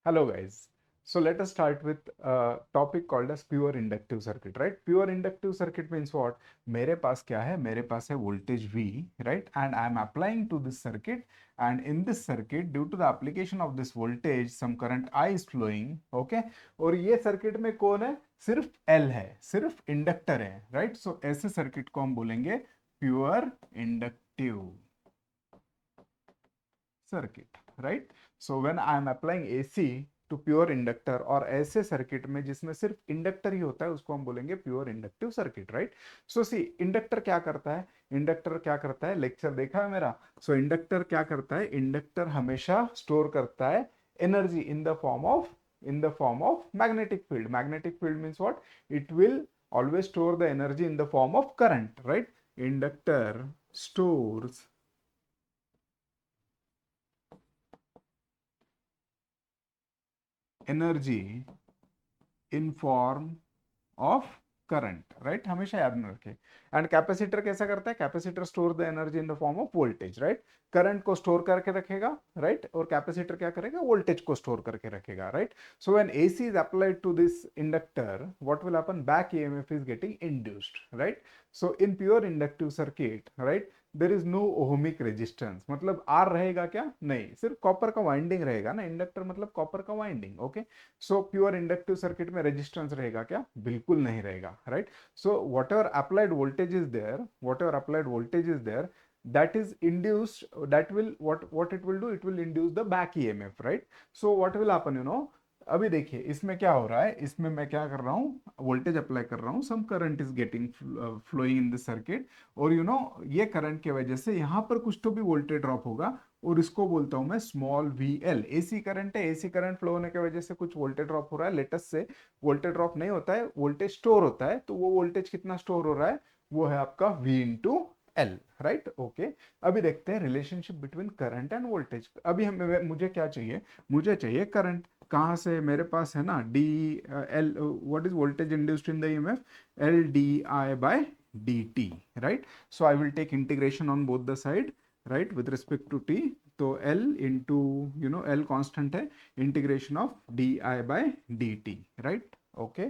Hello guys. So let us start with a topic called as pure inductive circuit, right? Pure inductive circuit means what? मेरे पास क्या है? मेरे पास है voltage V, right? And I am applying to this circuit, and in this circuit, due to the application of this voltage, some current I is flowing, okay? और ये circuit में कौन है? सिर्फ L है, सिर्फ इंडक्टर है, right? So ऐसे circuit को हम बोलेंगे pure inductive circuit, right? So when I am applying AC to pure inductor और ऐसे सर्किट में जिसमें सिर्फ इंडक्टर ही होता है उसको हम बोलेंगे प्योर इंडक्टिव सर्किट, राइट? सो सी इंडक्टर क्या करता है? इंडक्टर क्या करता है? लेक्चर देखा है मेरा? सो इंडक्टर क्या करता है? इंडक्टर हमेशा स्टोर करता है energy in the form of magnetic field. Magnetic field means what? It will always store the energy in the form of current, right? Inductor stores energy in form of current, right? हमेशा याद में रखें. And capacitor कैसा करता है? Capacitor store the energy in the form of voltage, right? Current को store करके रखेगा, राइट? और कैपेसिटर क्या करेगा? वोल्टेज को स्टोर करके रखेगा, right? So when AC is applied to this inductor, what will happen? Back EMF is getting induced, right? So in pure inductive circuit, right, there is no ohmic resistance. मतलब R रहेगा क्या? नहीं, सिर्फ copper का winding रहेगा ना. Inductor मतलब copper का winding, okay? So pure inductive circuit में रेजिस्टेंस रहेगा क्या? बिल्कुल नहीं रहेगा, right? So whatever applied voltage is there, that is induced, that will what it will do, it will induce the back EMF, right? So what will happen, अभी देखिए इसमें क्या हो रहा है. इसमें मैं क्या कर रहा हूँ? वोल्टेज अप्लाई कर रहा हूँ, some current is getting flowing in this circuit, और ये करंट की वजह से यहाँ पर कुछ तो भी वोल्टेज ड्रॉप होगा, और इसको बोलता हूं मैं small V L. AC current है, एसी करंट फ्लो होने की वजह से कुछ वोल्टेज ड्रॉप हो रहा है. लेटेस्ट से वोल्टेज ड्रॉप नहीं होता है, वोल्टेज स्टोर होता है. तो वो वोल्टेज कितना स्टोर हो रहा है? वो है आपका V into L, right? Okay. अभी देखते हैं relationship between current end voltage. अभी मुझे क्या चाहिए? मुझे चाहिए करंट. कहाँ से? मेरे पास है ना D L. What is voltage induced in the EMF? L D I by D T, right? So I will take integration on both the side, right, with respect to T. तो L into L constant है, integration of D I by D T, right? Okay.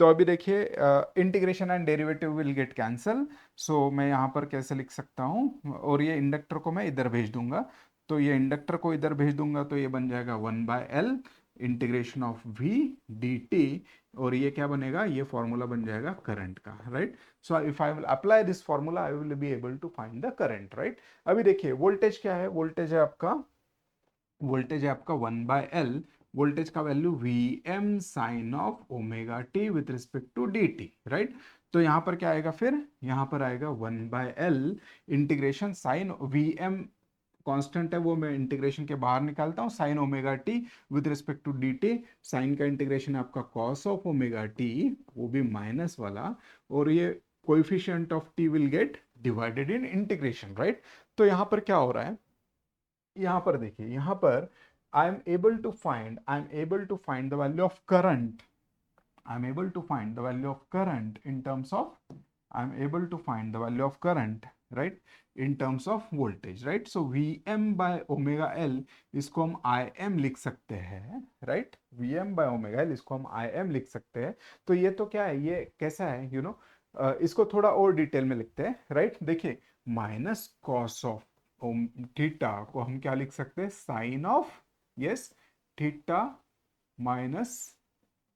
तो अभी देखिए integration and derivative will get cancel. So मैं यहाँ पर कैसे लिख सकता हूँ? और ये इंडक्टर को मैं इधर भेज दूंगा, तो ये इंडक्टर को इधर भेज दूंगा तो ये बन जाएगा 1/L integration of V D T. और ये क्या बनेगा? ये फॉर्मूला बन जाएगा करंट का, right? So if I will apply this formula I will be able to find the current, right? अभी देखिए वोल्टेज क्या है? वोल्टेज है आपका 1/L. वोल्टेज का value Vm sine of omega t with respect to d T, right? तो यहां पर क्या आएगा? फिर यहां पर आएगा 1/L integration sign Vm constant है, वो मैं इंटीग्रेशन के बाहर निकालता हूँ, sine omega t with respect to d t. Sine का इंटीग्रेशन आपका कॉस ऑफ ओमेगा टी, वो भी माइनस वाला, और ये coefficient of t will get divided in integration, right? तो यहाँ पर क्या हो रहा है? यहाँ पर देखिए, यहाँ पर I am able to find the value of current. I'm able to find the value of current in terms of I'm able to find the value of current, right, in terms of voltage, right? So Vm by omega L इसको हम Im लिख सकते हैं, right? Vm by omega L इसको हम Im लिख सकते हैं. तो ये तो क्या है? ये कैसा है? इसको थोड़ा और डिटेल में लिखते हैं, राइट? देखिए, माइनस कॉस ऑफ थीटा को हम क्या लिख सकते हैं? Sine of, yes, theta minus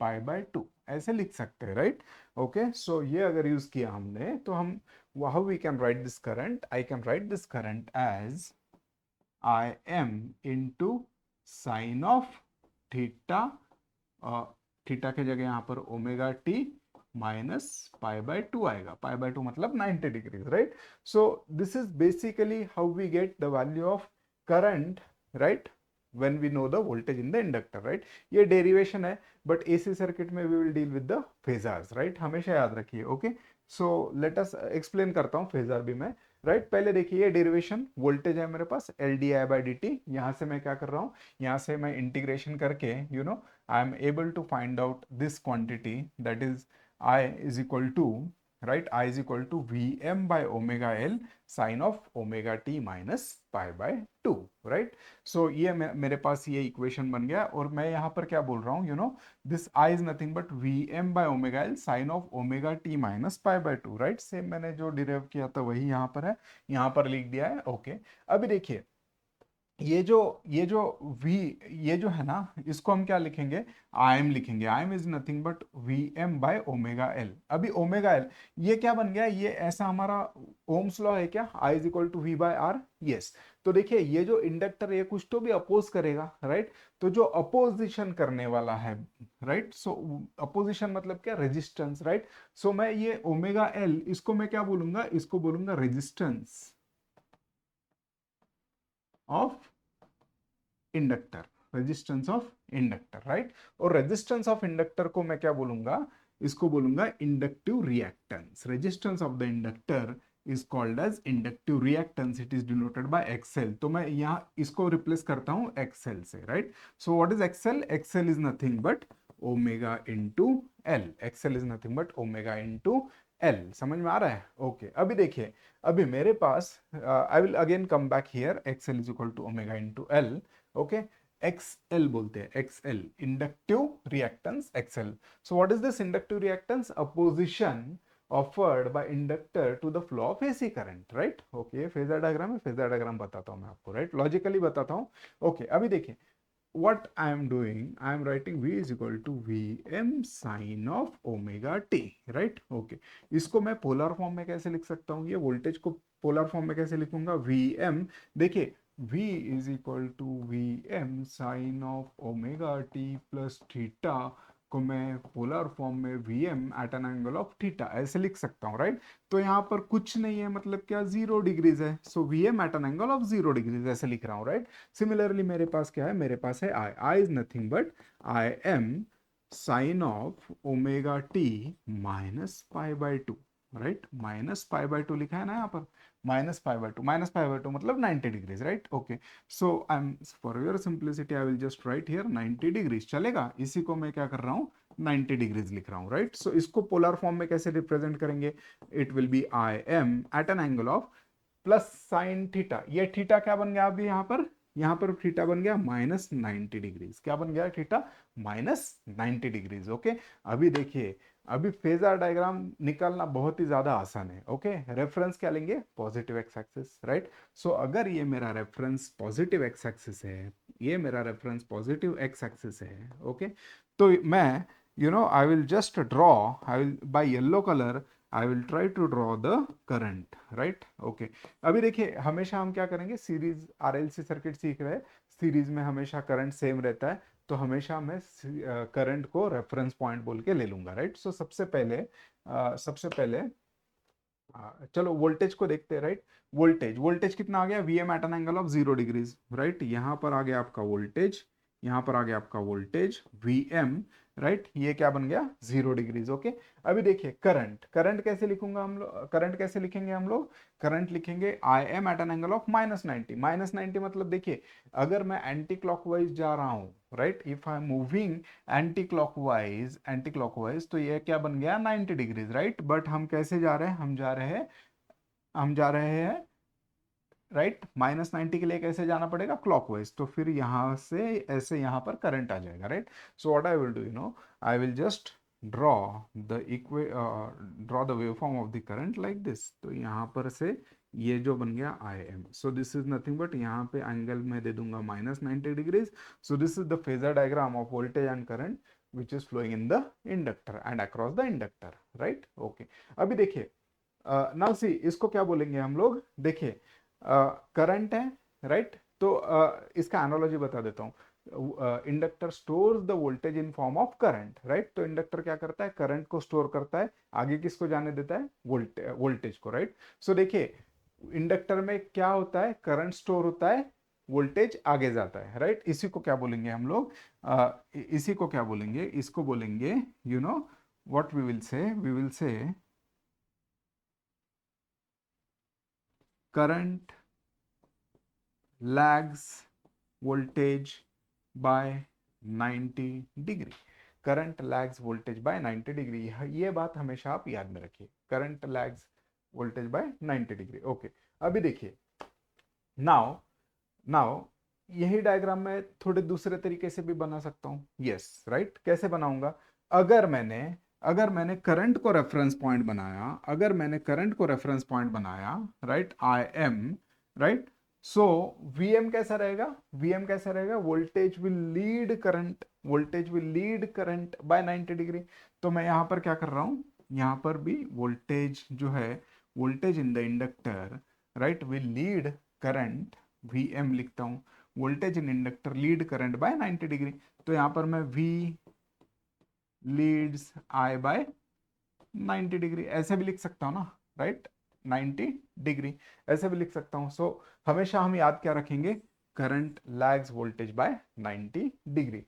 pi by two, ऐसे लिख सकते हैं, राइट? ओके. सो ये अगर यूज किया हमने तो हम how we can write this current? I can write this current as I m into sine of theta. Theta के जगह यहाँ पर omega T minus pi by two आएगा. पाई बाय टू मतलब 90 degrees, right? So this is basically how we get the value of current, right, when we know the voltage in the inductor, right? ये derivation है, but AC circuit में we will deal with the phasors, right? हमेशा याद रखिए, okay? So let us explain करता हूँ phasor भी मैं, राइट? पहले देखिए, ये डेरिवेशन वोल्टेज है मेरे पास L D I by D T. यहाँ से मैं क्या कर रहा हूँ? यहाँ से मैं इंटीग्रेशन करके I am able to find out this quantity, that is I is equal to, right, I is equal to V M by omega L sine of omega T minus pi by two, right. So ये मेरे पास ये equation बन गया, और मैं यहाँ पर क्या बोल रहा हूँ, you know this I is nothing but V M by omega L sine of omega T minus pi by two, right. Same मैंने जो डिराइव किया था वही यहाँ पर है, यहाँ पर लिख दिया है, ओके। अभी देखिए, ये जो v, ये जो है ना, इसको हम क्या लिखेंगे, आई एम लिखेंगे। I m is nothing but V M by omega L. अभी ओमेगा एल ये क्या बन गया, ये ऐसा हमारा ओम्स लॉ है क्या, I is equal to V by R, yes. तो देखिए ये जो इंडक्टर ये कुछ तो भी अपोज करेगा, राइट। तो जो अपोजिशन करने वाला है, राइट, सो अपोजिशन मतलब क्या, रेजिस्टेंस, राइट। सो मैं ये ओमेगा एल, इसको मैं क्या बोलूंगा, इसको बोलूंगा resistance of inductor, resistance of inductor, right. और रेजिस्टेंस ऑफ इंडक्टर को मैं क्या बोलूंगा, इसको बोलूंगा inductive reactance. Resistance of the inductor is called as inductive reactance, it is denoted by XL. तो मैं यहाँ इसको रिप्लेस करता हूँ एक्सएल से, right. So what is XL, XL is nothing but omega into L, XL is nothing but omega into L. समझ में आ रहा है, ओके। अभी देखिए, अभी मेरे पास I will again come back here, XL is equal to omega into L, okay. XL बोलते हैं, XL inductive reactance XL। So what is this inductive reactance, opposition offered by inductor to the flow of AC current, right, okay. Phasor diagram है, phasor diagram बताता हूं मैं आपको, right, logically बताता हूं, okay. अभी देखिए what I am doing, I am writing V is equal to Vm sin of omega t, right, okay। इसको मैं पोलर फॉर्म में कैसे लिख सकता हूँ, ये वोल्टेज को पोलर फॉर्म में कैसे लिखूंगा, Vm, देखिए V is equal to Vm sin of omega t plus theta को मैं पोलर फॉर्म में Vm at an angle of theta ऐसे लिख सकता हूँ, राइट। तो यहाँ पर कुछ नहीं है, मतलब क्या, 0 डिग्रीज है, so Vm at an angle of 0 degrees ऐसे लिख रहा हूँ, राइट। सिमिलरली मेरे पास क्या है, मेरे पास है I is nothing but I M sine of omega T minus pi by two, right. Minus pi by two लिखा है ना यहाँ पर, minus pi by two, minus pi by two मतलब 90 degrees, right, okay. So I am, for your simplicity I will just write here 90 degrees, चलेगा। इसी को मैं क्या कर रहा हूँ, 90 डिग्रीज लिख रहा हूँ, राइट। सो इसको पोलर फॉर्म में कैसे रिप्रेजेंट करेंगे, it will be I m at an angle of plus sine theta, ये थीटा क्या बन गया अभी यहाँ पर थीटा बन गया -90 डिग्रीज, क्या बन गया थीटा, -90 डिग्रीज, ओके। अभी देखिए, अभी फेजर डायग्राम निकालना बहुत ही ज्यादा आसान है, ओके। रेफरेंस क्या लेंगे, पॉजिटिव एक्स एक्सिस, राइट। सो अगर ये मेरा रेफरेंस पॉजिटिव एक्स एक्सिस है, ये मेरा रेफरेंस पॉजिटिव एक्स एक्सिस है, ओके, तो मैं I will just draw, I will by yellow colour I will try to draw the current, right, okay. अभी देखिए, हमेशा हम क्या करेंगे, सीरीज आरएलसी सर्किट सीख रहे हैं, सीरीज में हमेशा करंट सेम रहता है, तो हमेशा मैं करंट को रेफरेंस पॉइंट बोल के ले लूंगा, राइट। सो सबसे पहले चलो वोल्टेज को देखते हैं, राइट। वोल्टेज कितना आ गया, V m at an angle of 0 degrees, right. यहाँ पर आ गया आपका वोल्टेज, यहाँ पर आ गया आपका वोल्टेज वीएम, राइट। ये क्या बन गया, 0 डिग्रीज, ओके। अभी देखिए करंट कैसे लिखूंगा हम लोग, करंट कैसे लिखेंगे हम लोग, करंट लिखेंगे I m at an angle of -90, -90 मतलब देखिए, अगर मैं एंटी क्लॉकवाइज जा रहा हूँ, right, if I am moving anti clockwise, तो ये क्या बन गया, 90 डिग्रीज, राइट। बट हम कैसे जा रहे हैं, हम जा रहे हैं राइट, -90 के लिए कैसे जाना पड़ेगा, क्लॉकवाइज। तो फिर यहां से ऐसे यहाँ पर करंट आ जाएगा, right. So what I will do, I will just draw draw the waveform of the current like this. तो यहाँ पर से ये जो बन गया I m, so this is nothing but यहाँ पे एंगल में दे दूंगा -90 degrees. So this is the phasor diagram of voltage and current which is flowing in the inductor and across the inductor, right, okay. अभी देखिए, now see, इसको क्या बोलेंगे हम लोग, देखिए करंट है, राइट। तो इसका एनालॉजी बता देता हूँ, inductor stores the voltage in form of current, right. तो इंडक्टर क्या करता है, करंट को स्टोर करता है, आगे किसको जाने देता है, वोल्टेज को, राइट। सो देखिए, इंडक्टर में क्या होता है, करंट स्टोर होता है, वोल्टेज आगे जाता है, राइट। इसी को क्या बोलेंगे हम लोग, इसी को क्या बोलेंगे, इसको बोलेंगे, what we will say current lags voltage by 90 degree। Current lags voltage by 90 degree. ये बात हमेशा आप याद में रखिए, current lags voltage by 90 degree. Okay, अभी देखिए, नाउ नाउ यही डायग्राम मैं थोड़े दूसरे तरीके से भी बना सकता हूं। यस, राइट, कैसे बनाऊंगा? अगर मैंने अगर मैंने करंट को रेफरेंस पॉइंट बनाया, अगर मैंने करंट को रेफरेंस पॉइंट बनाया, right, I am, right, so VM कैसा रहेगा? वीएम कैसा रहेगा? Voltage will lead current, voltage will lead current by 90 degree. तो मैं यहां पर क्या कर रहा हूं, यहां पर भी वोल्टेज जो है, voltage in the inductor, right, will lead current, V m लिखता हूं, voltage in inductor lead current by 90 degree. तो यहां पर मैं V leads I by 90 degree ऐसे भी लिख सकता हूं ना, राइट, 90 डिग्री ऐसे भी लिख सकता हूं। सो हमेशा हम याद क्या रखेंगे? Current lags voltage by 90 degree.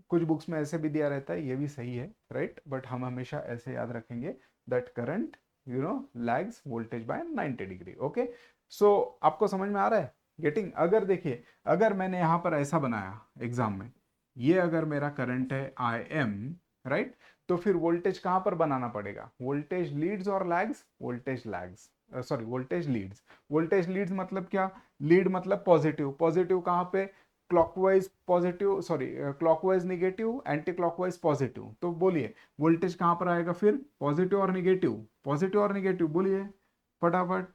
कुछ बुक्स में ऐसे भी दिया रहता है, ये भी सही है, राइट, बट हम हमेशा ऐसे याद रखेंगे that current lags voltage by 90 degree. Okay, so आपको समझ में आ रहा है? गेटिंग? अगर देखिए, अगर मैंने यहां पर ऐसा बनाया एग्जाम में, ये अगर मेरा करंट है आई एम, राइट, तो फिर वोल्टेज कहां पर बनाना पड़ेगा? वोल्टेज लीड्स और lags? Voltage lags, sorry, voltage leads. Voltage leads मतलब क्या? लीड मतलब पॉजिटिव, पॉजिटिव कहां पे? Clockwise positive, sorry, clockwise negative, anti clockwise positive. तो बोलिए वोल्टेज कहां पर आएगा फिर? पॉजिटिव और निगेटिव, पॉजिटिव और निगेटिव, बोलिए फटाफट।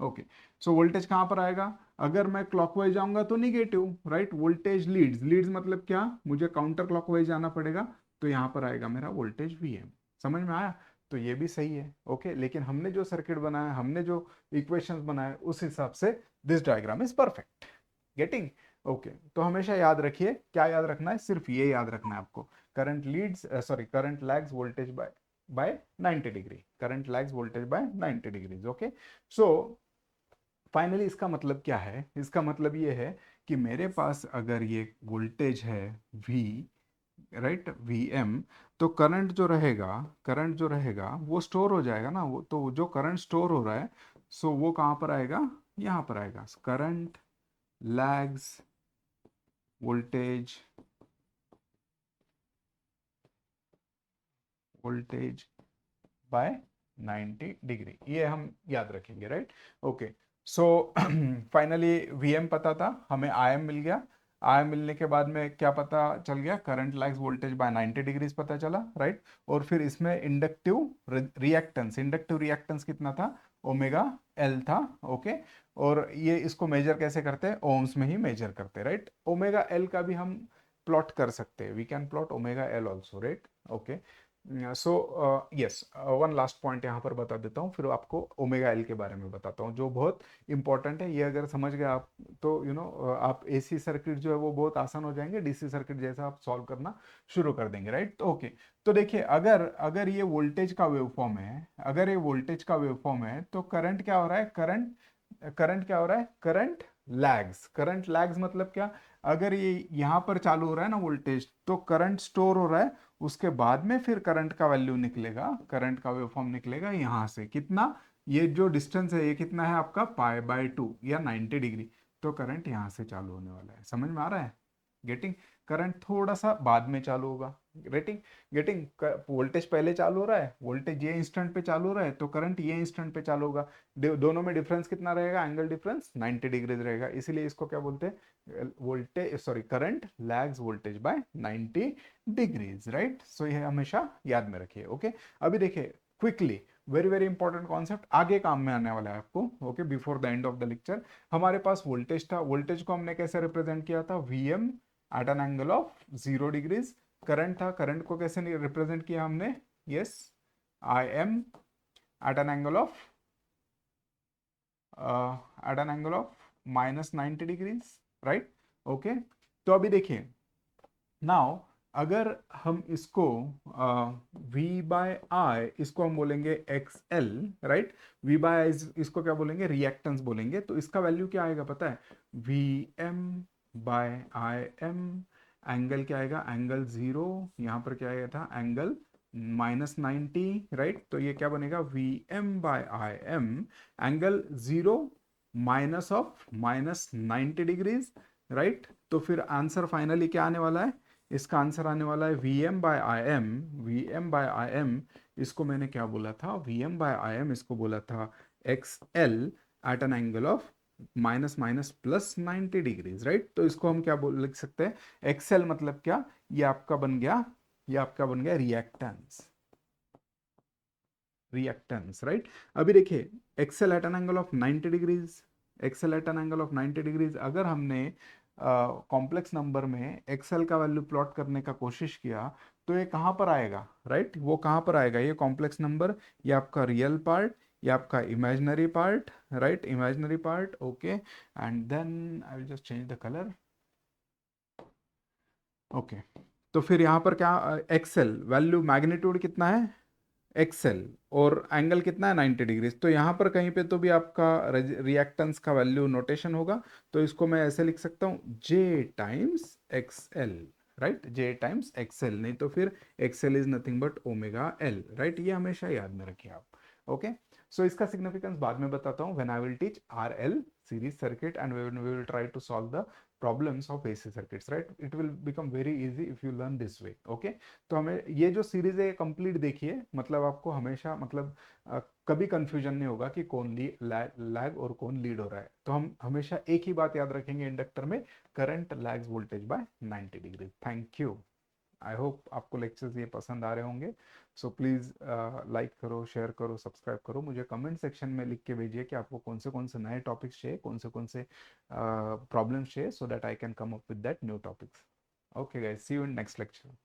ओके, सो वोल्टेज कहां पर आएगा? अगर मैं क्लॉकवाइज जाऊंगा तो negative, right, voltage leads, leads मतलब क्या? मुझे काउंटर क्लॉकवाइज जाना पड़ेगा, तो यहां पर आएगा मेरा वोल्टेज वीएम। समझ में आया? तो ये भी सही है। ओके, लेकिन हमने जो सर्किट बनाया, हमने जो इक्वेशंस बनाए, उस हिसाब से this diagram is perfect. Getting? Okay, तो हमेशा याद रखिए, क्या याद रखना है? सिर्फ ये याद रखना है आपको, current leads, sorry, current lags voltage by 90 degree, current lags voltage by 90 degrees. Okay, so finally इसका मतलब क्या है? इसका मतलब ये है कि मेरे पास अगर ये वोल्टेज है V, राइट, VM, तो करंट जो रहेगा, करंट जो रहेगा वो स्टोर हो जाएगा ना, वो तो जो करंट स्टोर हो रहा है, सो वो कहाँ पर आएगा? यहाँ पर आएगा, current lags voltage, voltage by 90 degree, ये हम याद रखेंगे, right. Okay, so finally V m पता था हमें, आईएम मिल गया। आईएम मिलने के बाद में क्या पता चल गया? Current likes voltage by 90 degrees पता चला, राइट। और फिर इसमें इंडक्टिव रिएक्टेंस, इंडक्टिव रिएक्टेंस कितना था? ओमेगा एल था। ओके, और ये इसको मेजर कैसे करते हैं? ओम्स में ही मेजर करते हैं, राइट। ओमेगा एल का भी हम प्लॉट कर सकते हैं, we can plot omega L also, right. Okay, so yes, one last point यहाँ पर बता देता हूँ, फिर आपको ओमेगा एल के बारे में बताता हूँ, जो बहुत इंपॉर्टेंट है। ये अगर समझ गए आप, तो आप एसी सर्किट जो है वो बहुत आसान हो जाएंगे, डीसी सर्किट जैसा आप सॉल्व करना शुरू कर देंगे, राइट। ओके, तो देखिए, अगर अगर ये वोल्टेज का वेवफॉर्म है, अगर ये वोल्टेज का वेवफॉर्म है, तो करंट क्या हो रहा है? करंट करंट क्या हो रहा है? करंट लैग्स, करंट लैग्स मतलब क्या? अगर ये यहां पर चालू हो रहा है ना वोल्टेज, तो करंट स्टोर हो रहा है, उसके बाद में फिर करंट का वैल्यू निकलेगा, करंट का वेवफॉर्म निकलेगा यहां से, कितना? ये जो डिस्टेंस है ये कितना है आपका? π/2 या 90 डिग्री। तो करंट यहां से चालू होने वाला है, समझ में आ रहा है? गेटिंग? करंट थोड़ा सा बाद में चालू होगा, गेटिंग? गेटिंग? वोल्टेज पहले चालू हो रहा है, वोल्टेज ये इंस्टेंट पे चालू हो रहा है, तो करंट ये इंस्टेंट पे चालू होगा। दोनों में डिफरेंस कितना रहेगा? एंगल डिफरेंस 90 डिग्रीज रहेगा, इसीलिए इसको क्या बोलते हैं? Voltage, sorry, current lags voltage by 90 degrees, right. So ये हमेशा याद में रखिए। ओके, अभी देखिए quickly, very very important concept आगे काम में आने वाला है आपको। Okay, before the end of the lecture, हमारे पास वोल्टेज था, वोल्टेज को हमने कैसे रिप्रेजेंट किया था? Vm at an angle of 0 degrees. Current था, करंट को कैसे रिप्रेजेंट किया हमने? Yes, Im at an angle of -90 degrees, right. Okay, तो अभी देखिए, नाउ अगर हम इसको V/I, इसको हम बोलेंगे XL, राइट। V/I इसको क्या बोलेंगे? रिएक्टेंस बोलेंगे। तो इसका वैल्यू क्या आएगा पता है? Vm/Im, एंगल क्या आएगा? एंगल 0, यहाँ पर क्या आया था? Angle -90, right. तो ये क्या बनेगा? Vm/Im, angle 0 minus of -90 degrees, right. तो फिर आंसर फाइनली क्या आने वाला है, इसका आंसर आने वाला है Vm/Im। Vm/Im इसको मैंने क्या बोला था, Vm/Im इसको बोला था XL at an angle of minus minus plus 90 degrees, right. तो इसको हम क्या बोल लिख सकते हैं, एक्सएल मतलब क्या, ये आपका बन गया, ये आपका बन गया रिएक्टेंस, रिएक्टेंस, राइट। अभी देखिए XL at an angle of 90 degrees, XL at an angle of 90 degrees, अगर हमने कॉम्प्लेक्स नंबर में एक्सेल का वैल्यू प्लॉट करने का कोशिश किया तो ये कहाँ पर आएगा, राइट। वो कहाँ पर आएगा, ये कॉम्प्लेक्स नंबर, ये आपका रियल पार्ट, ये आपका imaginary part, right, imaginary part, okay. And then I will just change the colour, okay. तो फिर यहाँ पर क्या, एक्सेल वैल्यू मैग्नीट्यूड कितना है, एक्सेल, और एंगल कितना है 90 डिग्रीज। तो यहाँ पर कहीं पे तो भी आपका रिएक्टेंस का वैल्यू नोटेशन होगा, तो इसको मैं ऐसे लिख सकता हूँ जे टाइम्स एक्सएल, राइट, जे टाइम्स एक्सएल, नहीं तो फिर XL is nothing but omega L, right. ये हमेशा याद में रखिए आप, ओके। सो इसका सिग्निफिकेंस बाद में बताता हूँ when I will teach RL series circuit and we will try to solve the problems of AC circuits, right? It will become very easy if you learn this way, okay? तो हमें ये जो series है complete देखिए, मतलब आपको हमेशा मतलब कभी कंफ्यूजन नहीं होगा कि कौन लैग और कौन लीड हो रहा है। तो हम हमेशा एक ही बात याद रखेंगे इंडक्टर में, current lags voltage by 90 degree. Thank you. I hope आपको लेक्चर्स ये पसंद आ रहे होंगे। सो प्लीज़ लाइक करो, शेयर करो, सब्सक्राइब करो, मुझे कमेंट सेक्शन में लिख के भेजिए कि आपको कौन से नए टॉपिक्स चाहिए, कौन से प्रॉब्लम्स चाहिए, so that I can come up with that new topics. Okay guys, see you in next lecture.